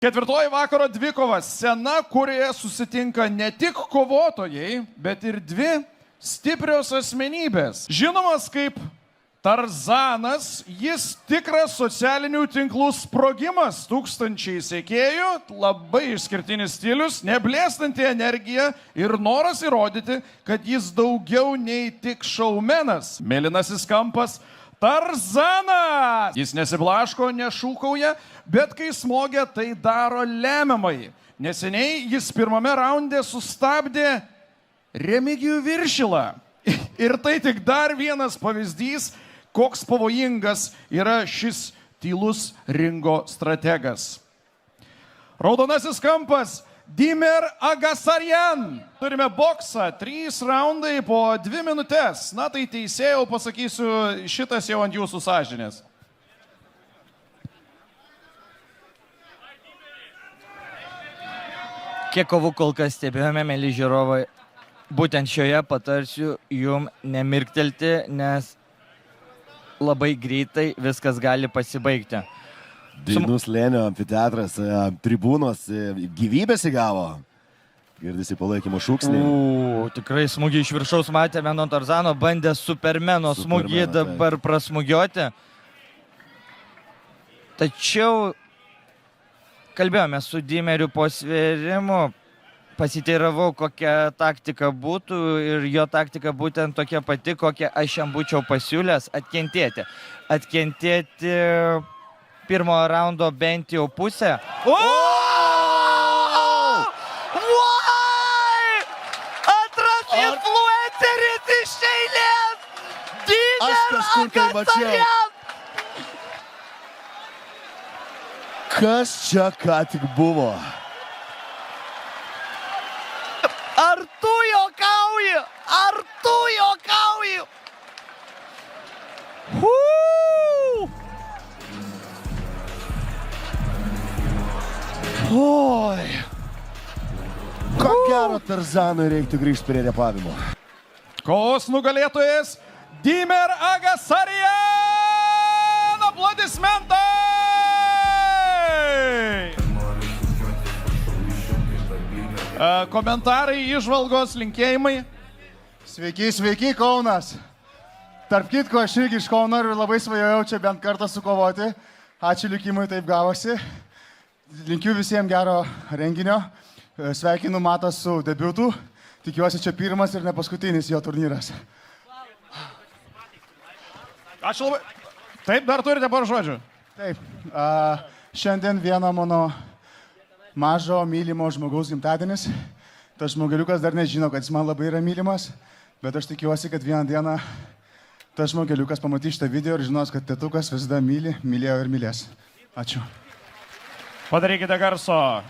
Ketvirtoji vakaro dvikova, scena, kurioje susitinka ne tik kovotojai, bet ir dvi stiprios asmenybės. Žinomas kaip Tarzanas, jis tikras socialinių tinklų sprogimas, tūkstančiai sekėjų, labai išskirtinis stilius, neblėstanti energija ir noras įrodyti, kad jis daugiau nei tik šaumenas. Mėlynasis kampas Tarzanas. Jis nesiblaško, nešūkauja, bet kai smogia, tai daro lemiamai. Neseniai jis pirmame raunde sustabdė Remigijų Viršilą. Ir tai tik dar vienas pavyzdys, koks pavojingas yra šis tylus ringo strategas. Raudonasis kampas Dimer Agasaryan. Turime boksą, 3 raundai po 2 minutės. Na tai teisėjau pasakysiu, šitas jau ant jūsų sąžinės. Kiek kovų kol kas stebėjome, mėly žiūrovai, būtent šioje patarsiu jum nemirktelti, nes labai greitai viskas gali pasibaigti. Dainų slėnio amfiteatras, tribūnos gyvybės įgavo. Girdisi palaikymo šūksnį. Tikrai smūgį iš viršaus matėme nuo Tarzano, bandė Supermeno smūgį dabar prasmūgioti. Tačiau kalbėjome su Dimeriu po svėrimu, pasiteiravau, kokia taktika būtų ir jo taktika būtent tokia pati, kokią aš jam būčiau pasiūlęs - atkentėti. Atkentėti pirmo raundo bent jau pusę. Antras influenceris iš eilės! Dimer Agasaryan! Kas čia ką tik buvo? Ar tu juokauji? Ar tu juokauji? Oi. Ko gero Tarzanui reiktų grįžti prie repavimo. Kovos nugalėtojas Dimer Agasaryan! Aplodismentai! Komentarai, įžvalgos, linkėjimai. Sveiki, sveiki, Kaunas. Tarp kitko, aš irgi iš Kauno ir labai svajojau čia bent kartą sukovoti. Ačiū likimui, taip gavosi. Linkiu visiems gero renginio. Sveikinu Matą su debiutu. Tikiuosi, čia pirmas ir ne paskutinis jo turnyras. Ačiū labai. Taip, dar turite porą žodžių. Taip. Šiandien vieno mano mažo mylimo žmogaus gimtadienis. Tas žmogeliukas dar nežino, kad jis man labai yra mylimas, bet aš tikiuosi, kad vieną dieną tas žmogeliukas pamatys šitą video ir žinos, kad tėtukas visada myli, mylėjo ir mylės. Ačiū. Padarykite garso.